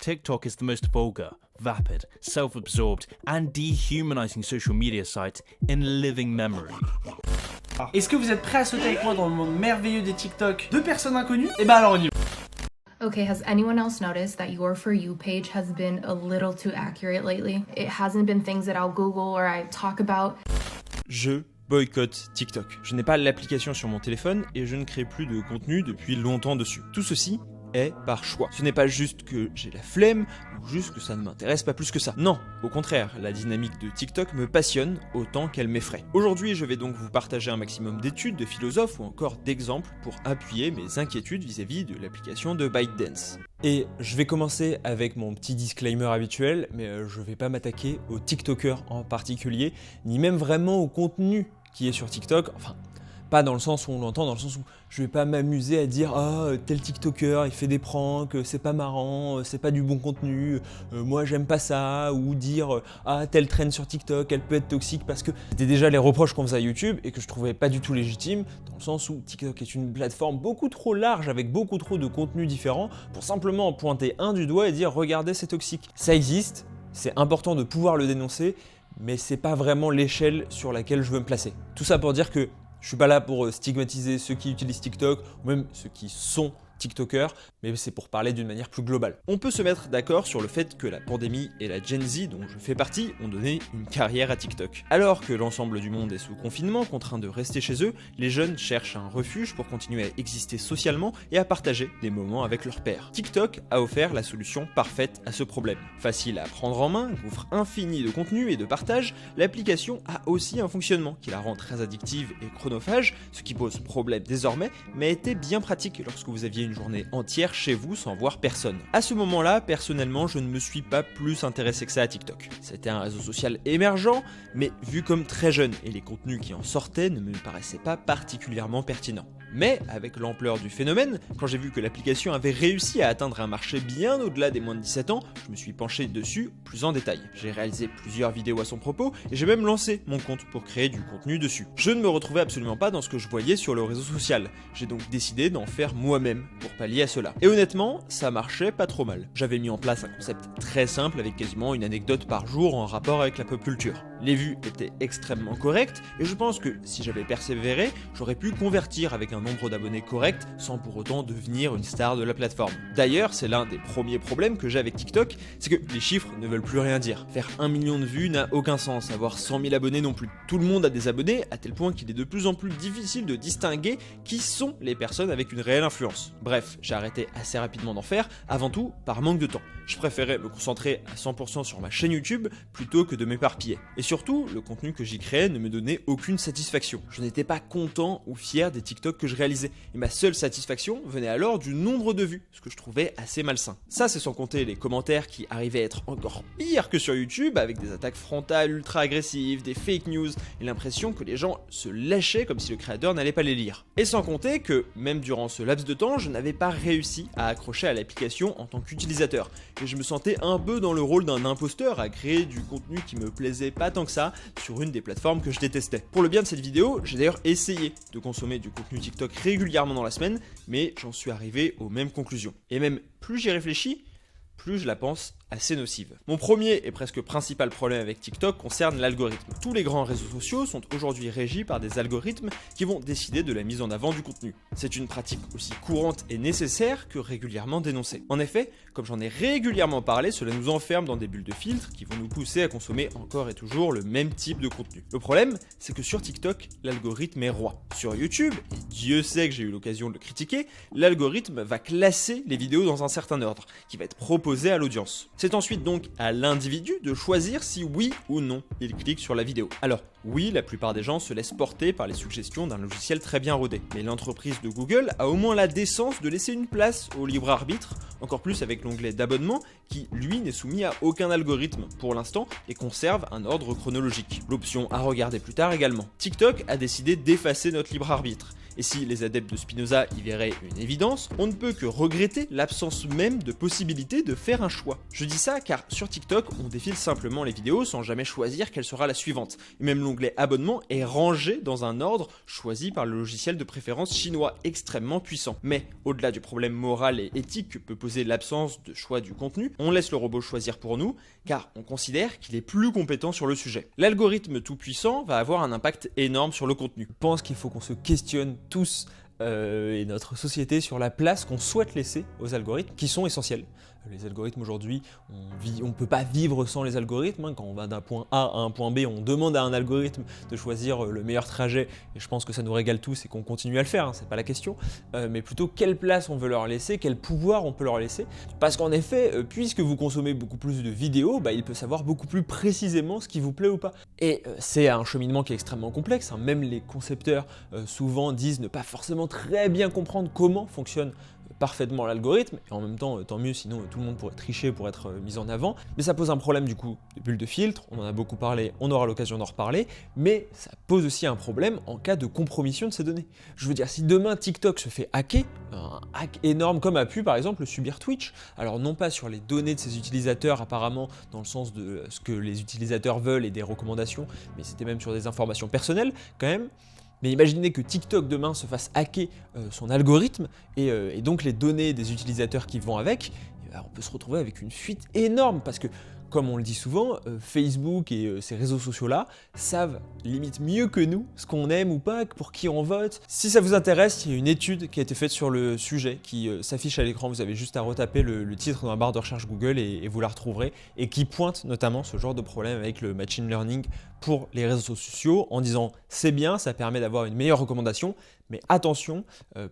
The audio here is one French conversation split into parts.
TikTok is the most vulgar, vapid, self-absorbed, and dehumanizing social media site in living memory. Est-ce que vous êtes prêts à sauter avec moi dans le monde merveilleux des TikTok de personnes inconnues? Et bah alors on y va. Okay, has anyone else noticed that your For You page has been a little too accurate lately? It hasn't been things that I'll Google or I talk about. Je boycotte TikTok. Je n'ai pas l'application sur mon téléphone et je ne crée plus de contenu depuis longtemps dessus. Tout ceci est par choix. Ce n'est pas juste que j'ai la flemme ou juste que ça ne m'intéresse pas plus que ça. Non, au contraire, la dynamique de TikTok me passionne autant qu'elle m'effraie. Aujourd'hui, je vais donc vous partager un maximum d'études, de philosophes ou encore d'exemples pour appuyer mes inquiétudes vis-à-vis de l'application de ByteDance. Et je vais commencer avec mon petit disclaimer habituel, mais je vais pas m'attaquer aux TikTokers en particulier, ni même vraiment au contenu qui est sur TikTok, enfin, pas dans le sens où on l'entend, dans le sens où je vais pas m'amuser à dire « Ah, tel TikToker, il fait des pranks, c'est pas marrant, c'est pas du bon contenu, moi j'aime pas ça », ou dire « Ah, telle trend sur TikTok, elle peut être toxique » parce que c'était déjà les reproches qu'on faisait à YouTube et que je trouvais pas du tout légitime, dans le sens où TikTok est une plateforme beaucoup trop large avec beaucoup trop de contenus différents pour simplement pointer un du doigt et dire « Regardez, c'est toxique ». Ça existe, c'est important de pouvoir le dénoncer, mais c'est pas vraiment l'échelle sur laquelle je veux me placer. Tout ça pour dire que je suis pas là pour stigmatiser ceux qui utilisent TikTok ou même ceux qui sont TikTokers, mais c'est pour parler d'une manière plus globale. On peut se mettre d'accord sur le fait que la pandémie et la Gen Z, dont je fais partie, ont donné une carrière à TikTok. Alors que l'ensemble du monde est sous confinement, contraint de rester chez eux, les jeunes cherchent un refuge pour continuer à exister socialement et à partager des moments avec leurs pairs. TikTok a offert la solution parfaite à ce problème. Facile à prendre en main, gouffre infini de contenu et de partage, l'application a aussi un fonctionnement qui la rend très addictive et chronophage, ce qui pose problème désormais, mais était bien pratique lorsque vous aviez une journée entière chez vous sans voir personne. À ce moment-là, personnellement, je ne me suis pas plus intéressé que ça à TikTok. C'était un réseau social émergent, mais vu comme très jeune, et les contenus qui en sortaient ne me paraissaient pas particulièrement pertinents. Mais avec l'ampleur du phénomène, quand j'ai vu que l'application avait réussi à atteindre un marché bien au-delà des moins de 17 ans, je me suis penché dessus plus en détail. J'ai réalisé plusieurs vidéos à son propos et j'ai même lancé mon compte pour créer du contenu dessus. Je ne me retrouvais absolument pas dans ce que je voyais sur le réseau social. J'ai donc décidé d'en faire moi-même pour pallier à cela. Et honnêtement, ça marchait pas trop mal. J'avais mis en place un concept très simple avec quasiment une anecdote par jour en rapport avec la pop culture. Les vues étaient extrêmement correctes et je pense que si j'avais persévéré, j'aurais pu convertir avec un nombre d'abonnés correct sans pour autant devenir une star de la plateforme. D'ailleurs, c'est l'un des premiers problèmes que j'ai avec TikTok, c'est que les chiffres ne veulent plus rien dire. Faire 1 million de vues n'a aucun sens, avoir 100 000 abonnés non plus. Tout le monde a des abonnés à tel point qu'il est de plus en plus difficile de distinguer qui sont les personnes avec une réelle influence. Bref, j'ai arrêté assez rapidement d'en faire, avant tout par manque de temps. Je préférais me concentrer à 100% sur ma chaîne YouTube plutôt que de m'éparpiller. Et surtout, le contenu que j'y créais ne me donnait aucune satisfaction. Je n'étais pas content ou fier des TikTok que je réalisais. Et ma seule satisfaction venait alors du nombre de vues, ce que je trouvais assez malsain. Ça, c'est sans compter les commentaires qui arrivaient à être encore pires que sur YouTube, avec des attaques frontales ultra agressives, des fake news, et l'impression que les gens se lâchaient comme si le créateur n'allait pas les lire. Et sans compter que, même durant ce laps de temps, je n'avais pas réussi à accrocher à l'application en tant qu'utilisateur. Et je me sentais un peu dans le rôle d'un imposteur à créer du contenu qui me plaisait pas tant que ça sur une des plateformes que je détestais. Pour le bien de cette vidéo, j'ai d'ailleurs essayé de consommer du contenu TikTok régulièrement dans la semaine, mais j'en suis arrivé aux mêmes conclusions. Et même plus j'y réfléchis, plus je la pense assez nocive. Mon premier et presque principal problème avec TikTok concerne l'algorithme. Tous les grands réseaux sociaux sont aujourd'hui régis par des algorithmes qui vont décider de la mise en avant du contenu. C'est une pratique aussi courante et nécessaire que régulièrement dénoncée. En effet, comme j'en ai régulièrement parlé, cela nous enferme dans des bulles de filtre qui vont nous pousser à consommer encore et toujours le même type de contenu. Le problème, c'est que sur TikTok, l'algorithme est roi. Sur YouTube, et Dieu sait que j'ai eu l'occasion de le critiquer, l'algorithme va classer les vidéos dans un certain ordre, qui va être proposé à l'audience. C'est ensuite donc à l'individu de choisir si oui ou non il clique sur la vidéo. Alors oui, la plupart des gens se laissent porter par les suggestions d'un logiciel très bien rodé. Mais l'entreprise de Google a au moins la décence de laisser une place au libre arbitre, encore plus avec l'onglet d'abonnement qui, lui, n'est soumis à aucun algorithme pour l'instant et conserve un ordre chronologique. L'option à regarder plus tard également. TikTok a décidé d'effacer notre libre arbitre. Et si les adeptes de Spinoza y verraient une évidence, on ne peut que regretter l'absence même de possibilité de faire un choix. Je dis ça car sur TikTok, on défile simplement les vidéos sans jamais choisir quelle sera la suivante. Et même l'onglet abonnement est rangé dans un ordre choisi par le logiciel de préférence chinois extrêmement puissant. Mais au-delà du problème moral et éthique que peut poser l'absence de choix du contenu, on laisse le robot choisir pour nous car on considère qu'il est plus compétent sur le sujet. L'algorithme tout puissant va avoir un impact énorme sur le contenu. Je pense qu'il faut qu'on se questionne tous et notre société sur la place qu'on souhaite laisser aux algorithmes qui sont essentiels. Les algorithmes aujourd'hui, on ne peut pas vivre sans les algorithmes. Hein. Quand on va d'un point A à un point B, on demande à un algorithme de choisir le meilleur trajet et je pense que ça nous régale tous et qu'on continue à le faire, hein, c'est pas la question. Mais plutôt quelle place on veut leur laisser, quel pouvoir on peut leur laisser. Parce qu'en effet, puisque vous consommez beaucoup plus de vidéos, il peut savoir beaucoup plus précisément ce qui vous plaît ou pas. Et c'est un cheminement qui est extrêmement complexe. Hein. Même les concepteurs souvent disent ne pas forcément très bien comprendre comment fonctionne parfaitement l'algorithme, et en même temps, tant mieux, sinon tout le monde pourrait tricher pour être mis en avant. Mais ça pose un problème du coup de bulle de filtre, on en a beaucoup parlé, on aura l'occasion d'en reparler, mais ça pose aussi un problème en cas de compromission de ces données. Je veux dire, si demain TikTok se fait hacker, un hack énorme comme a pu par exemple le subir Twitch, alors non pas sur les données de ses utilisateurs apparemment, dans le sens de ce que les utilisateurs veulent et des recommandations, mais c'était même sur des informations personnelles quand même. Mais imaginez que TikTok demain se fasse hacker son algorithme et donc les données des utilisateurs qui vont avec, on peut se retrouver avec une fuite énorme parce que, comme on le dit souvent, Facebook et ces réseaux sociaux-là savent limite mieux que nous ce qu'on aime ou pas, pour qui on vote. Si ça vous intéresse, il y a une étude qui a été faite sur le sujet qui s'affiche à l'écran. Vous avez juste à retaper le titre dans la barre de recherche Google et vous la retrouverez, et qui pointe notamment ce genre de problème avec le machine learning pour les réseaux sociaux en disant c'est bien, ça permet d'avoir une meilleure recommandation, mais attention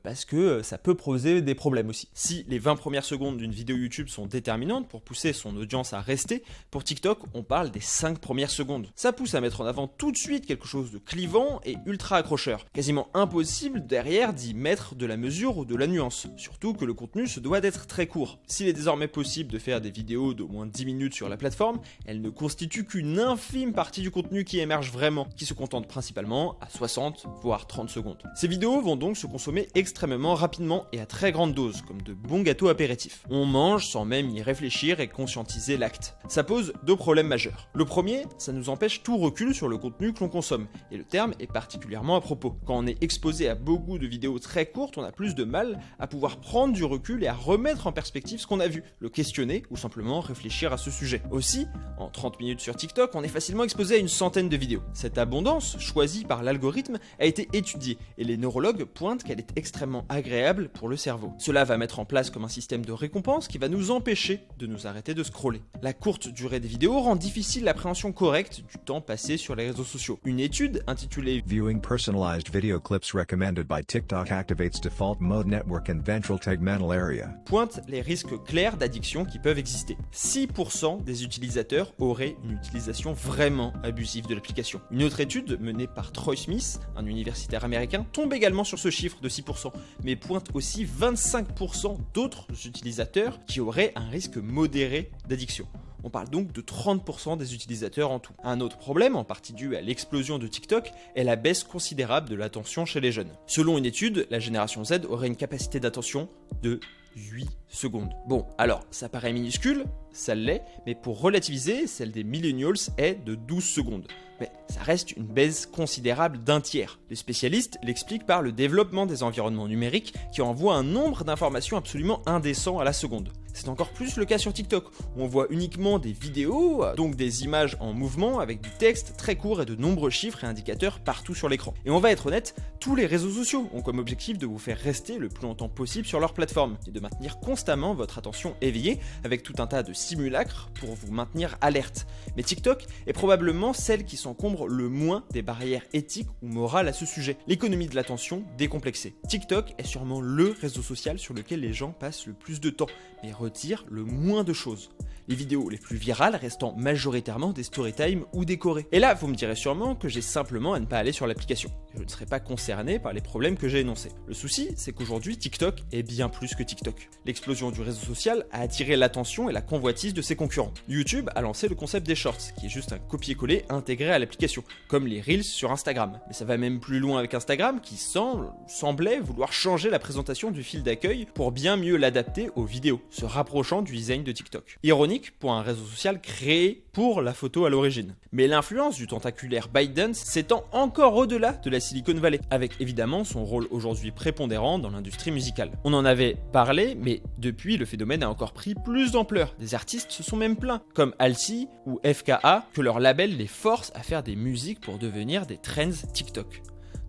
parce que ça peut poser des problèmes aussi. Si les 20 premières secondes d'une vidéo YouTube sont déterminantes pour pousser son audience à rester, pour TikTok on parle des 5 premières secondes. Ça pousse à mettre en avant tout de suite quelque chose de clivant et ultra accrocheur. Quasiment impossible derrière d'y mettre de la mesure ou de la nuance, surtout que le contenu se doit d'être très court. S'il est désormais possible de faire des vidéos d'au moins 10 minutes sur la plateforme, elles ne constituent qu'une infime partie du contenu qui émerge vraiment, qui se contente principalement à 60 voire 30 secondes. Ces vidéos vont donc se consommer extrêmement rapidement et à très grande dose, comme de bons gâteaux apéritifs. On mange sans même y réfléchir et conscientiser l'acte. Ça pose deux problèmes majeurs. Le premier, ça nous empêche tout recul sur le contenu que l'on consomme, et le terme est particulièrement à propos. Quand on est exposé à beaucoup de vidéos très courtes, on a plus de mal à pouvoir prendre du recul et à remettre en perspective ce qu'on a vu, le questionner ou simplement réfléchir à ce sujet. Aussi, en 30 minutes sur TikTok, on est facilement exposé à une centaine de vidéos. Cette abondance, choisie par l'algorithme, a été étudiée, et les neurologues pointent qu'elle est extrêmement agréable pour le cerveau. Cela va mettre en place comme un système de récompense qui va nous empêcher de nous arrêter de scroller. La courte durée des vidéos rend difficile l'appréhension correcte du temps passé sur les réseaux sociaux. Une étude intitulée Viewing personalized video clips recommended by TikTok activates default mode network and ventral tegmental area pointe les risques clairs d'addiction qui peuvent exister. 6% des utilisateurs auraient une utilisation vraiment abusive de l'application. Une autre étude menée par Troy Smith, un universitaire américain, tombe également sur ce chiffre de 6%, mais pointe aussi 25% d'autres utilisateurs qui auraient un risque modéré d'addiction. On parle donc de 30% des utilisateurs en tout. Un autre problème, en partie dû à l'explosion de TikTok, est la baisse considérable de l'attention chez les jeunes. Selon une étude, la génération Z aurait une capacité d'attention de 8 secondes. Bon, alors, ça paraît minuscule, ça l'est, mais pour relativiser, celle des millennials est de 12 secondes. Mais ça reste une baisse considérable d'un tiers. Les spécialistes l'expliquent par le développement des environnements numériques qui envoient un nombre d'informations absolument indécent à la seconde. C'est encore plus le cas sur TikTok, où on voit uniquement des vidéos, donc des images en mouvement avec du texte très court et de nombreux chiffres et indicateurs partout sur l'écran. Et on va être honnête, tous les réseaux sociaux ont comme objectif de vous faire rester le plus longtemps possible sur leur plateforme et de maintenir constamment votre attention éveillée avec tout un tas de simulacres pour vous maintenir alerte. Mais TikTok est probablement celle qui s'encombre le moins des barrières éthiques ou morales à ce sujet. L'économie de l'attention décomplexée. TikTok est sûrement le réseau social sur lequel les gens passent le plus de temps, mais retire le moins de choses. Les vidéos les plus virales restant majoritairement des storytime ou décorées. Et là, vous me direz sûrement que j'ai simplement à ne pas aller sur l'application. je ne serai pas concerné par les problèmes que j'ai énoncés. Le souci, c'est qu'aujourd'hui, TikTok est bien plus que TikTok. L'explosion du réseau social a attiré l'attention et la convoitise de ses concurrents. YouTube a lancé le concept des shorts, qui est juste un copier-coller intégré à l'application, comme les Reels sur Instagram. Mais ça va même plus loin avec Instagram, qui semblait vouloir changer la présentation du fil d'accueil pour bien mieux l'adapter aux vidéos, se rapprochant du design de TikTok. Ironique pour un réseau social créé pour la photo à l'origine. Mais l'influence du tentaculaire ByteDance s'étend encore au-delà de la Silicon Valley, avec évidemment son rôle aujourd'hui prépondérant dans l'industrie musicale. On en avait parlé, mais depuis, le phénomène a encore pris plus d'ampleur. Des artistes se sont même plaints, comme Halsey ou FKA, que leur label les force à faire des musiques pour devenir des trends TikTok.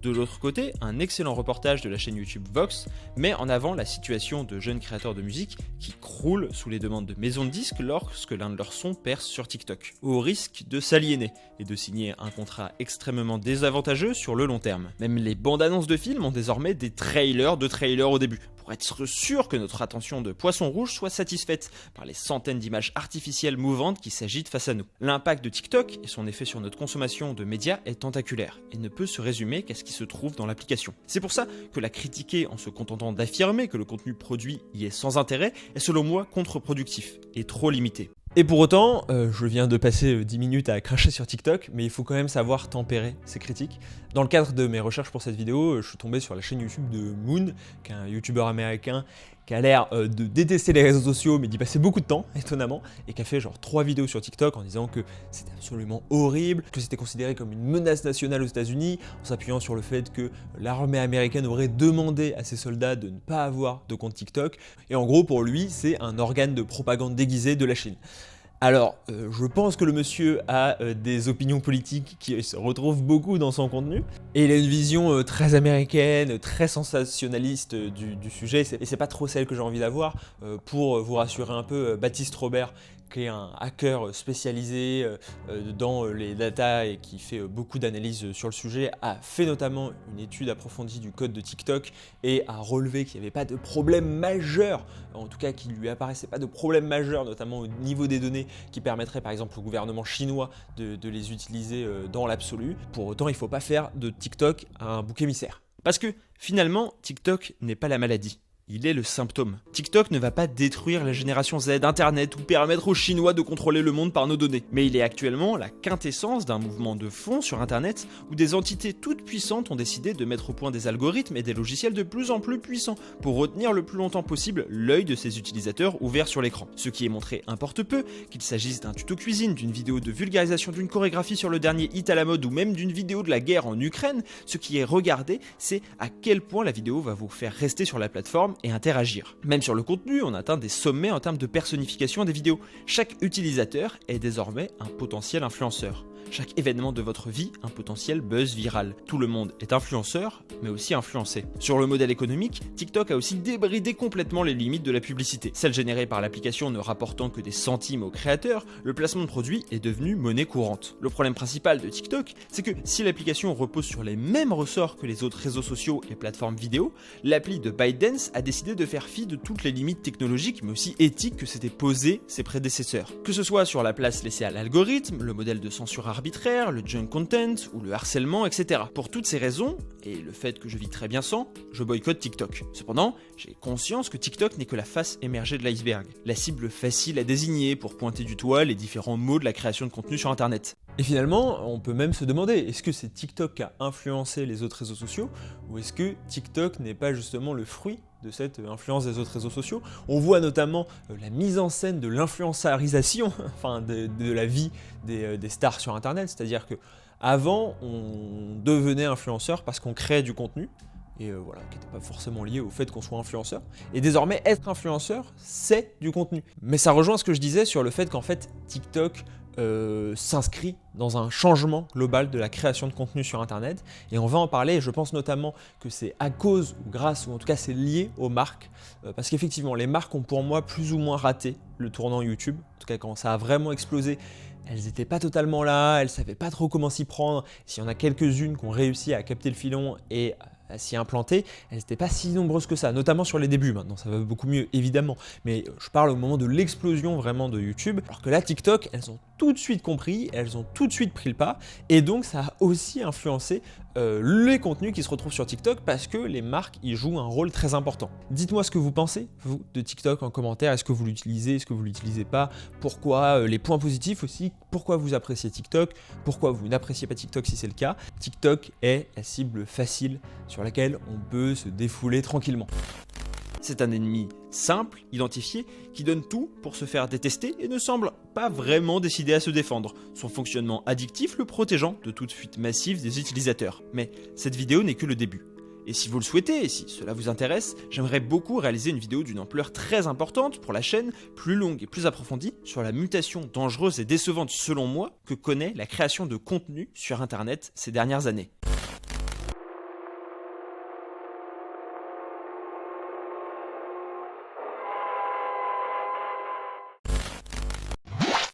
De l'autre côté, un excellent reportage de la chaîne YouTube Vox met en avant la situation de jeunes créateurs de musique qui croulent sous les demandes de maisons de disques lorsque l'un de leurs sons perce sur TikTok, au risque de s'aliéner et de signer un contrat extrêmement désavantageux sur le long terme. Même les bandes annonces de films ont désormais des trailers au début, pour être sûr que notre attention de poisson rouge soit satisfaite par les centaines d'images artificielles mouvantes qui s'agitent face à nous. L'impact de TikTok et son effet sur notre consommation de médias est tentaculaire et ne peut se résumer qu'à ce qui se trouve dans l'application. C'est pour ça que la critiquer en se contentant d'affirmer que le contenu produit y est sans intérêt est selon moi contre-productif et trop limité. Et pour autant, je viens de passer 10 minutes à cracher sur TikTok, mais il faut quand même savoir tempérer ces critiques. Dans le cadre de mes recherches pour cette vidéo, je suis tombé sur la chaîne YouTube de Moon, qui est un youtubeur américain qui a l'air de détester les réseaux sociaux, mais d'y passer beaucoup de temps, étonnamment, et qui a fait genre 3 vidéos sur TikTok en disant que c'était absolument horrible, que c'était considéré comme une menace nationale aux États-Unis, en s'appuyant sur le fait que l'armée américaine aurait demandé à ses soldats de ne pas avoir de compte TikTok, et en gros pour lui c'est un organe de propagande déguisé de la Chine. Alors, je pense que le monsieur a des opinions politiques qui se retrouvent beaucoup dans son contenu, et il a une vision très américaine, très sensationnaliste du sujet, et c'est pas trop celle que j'ai envie d'avoir. Pour vous rassurer un peu, Baptiste Robert, qui est un hacker spécialisé dans les data et qui fait beaucoup d'analyses sur le sujet, a fait notamment une étude approfondie du code de TikTok et a relevé qu'il n'y avait pas de problème majeur, en tout cas qu'il lui apparaissait pas de problème majeur, notamment au niveau des données qui permettrait par exemple au gouvernement chinois de les utiliser dans l'absolu. Pour autant, il ne faut pas faire de TikTok un bouc émissaire. Parce que finalement, TikTok n'est pas la maladie. Il est le symptôme. TikTok ne va pas détruire la génération Z d'Internet ou permettre aux Chinois de contrôler le monde par nos données. Mais il est actuellement la quintessence d'un mouvement de fond sur Internet où des entités toutes puissantes ont décidé de mettre au point des algorithmes et des logiciels de plus en plus puissants pour retenir le plus longtemps possible l'œil de ses utilisateurs ouverts sur l'écran. Ce qui est montré importe peu, qu'il s'agisse d'un tuto cuisine, d'une vidéo de vulgarisation d'une chorégraphie sur le dernier hit à la mode ou même d'une vidéo de la guerre en Ukraine, ce qui est regardé, c'est à quel point la vidéo va vous faire rester sur la plateforme et interagir. Même sur le contenu, on atteint des sommets en termes de personnification des vidéos. Chaque utilisateur est désormais un potentiel influenceur. Chaque événement de votre vie, un potentiel buzz viral. Tout le monde est influenceur, mais aussi influencé. Sur le modèle économique, TikTok a aussi débridé complètement les limites de la publicité. Celle générée par l'application ne rapportant que des centimes aux créateurs, le placement de produits est devenu monnaie courante. Le problème principal de TikTok, c'est que si l'application repose sur les mêmes ressorts que les autres réseaux sociaux et plateformes vidéo, l'appli de ByteDance a décidé de faire fi de toutes les limites technologiques, mais aussi éthiques que s'étaient posées ses prédécesseurs. Que ce soit sur la place laissée à l'algorithme, le modèle de censure arbitraire, le junk content ou le harcèlement, etc. Pour toutes ces raisons, et le fait que je vis très bien sans, je boycotte TikTok. Cependant, j'ai conscience que TikTok n'est que la face émergée de l'iceberg, la cible facile à désigner pour pointer du doigt les différents mots de la création de contenu sur Internet. Et finalement, on peut même se demander, est-ce que c'est TikTok qui a influencé les autres réseaux sociaux, ou est-ce que TikTok n'est pas justement le fruit de cette influence des autres réseaux sociaux? On voit notamment la mise en scène de l'influençarisation enfin de la vie des stars sur Internet, c'est-à-dire que avant on devenait influenceur parce qu'on créait du contenu, et voilà, qui n'était pas forcément lié au fait qu'on soit influenceur. Et désormais, être influenceur, c'est du contenu. Mais ça rejoint ce que je disais sur le fait qu'en fait, TikTok s'inscrit dans un changement global de la création de contenu sur Internet. Et on va en parler, et je pense notamment que c'est à cause, ou grâce, ou en tout cas c'est lié aux marques. Parce qu'effectivement, les marques ont pour moi plus ou moins raté le tournant YouTube. En tout cas, quand ça a vraiment explosé, elles n'étaient pas totalement là, elles ne savaient pas trop comment s'y prendre. S'il y en a quelques-unes qui ont réussi à capter le filon et à s'y implanter, elles n'étaient pas si nombreuses que ça, notamment sur les débuts. Maintenant, ça va beaucoup mieux, évidemment. Mais je parle au moment de l'explosion vraiment de YouTube. Alors que là, TikTok, elles ont tout de suite compris, elles ont tout de suite pris le pas, et donc ça a aussi influencé les contenus qui se retrouvent sur TikTok parce que les marques y jouent un rôle très important. Dites-moi ce que vous pensez, vous, de TikTok en commentaire. Est-ce que vous l'utilisez, est-ce que vous l'utilisez pas? Pourquoi? Les points positifs aussi. Pourquoi vous appréciez TikTok? Pourquoi vous n'appréciez pas TikTok si c'est le cas? TikTok est la cible facile sur laquelle on peut se défouler tranquillement. C'est un ennemi simple, identifié, qui donne tout pour se faire détester et ne semble pas vraiment décidé à se défendre, son fonctionnement addictif le protégeant de toute fuite massive des utilisateurs. Mais cette vidéo n'est que le début. Et si vous le souhaitez, et si cela vous intéresse, j'aimerais beaucoup réaliser une vidéo d'une ampleur très importante pour la chaîne, plus longue et plus approfondie, sur la mutation dangereuse et décevante selon moi que connaît la création de contenu sur Internet ces dernières années.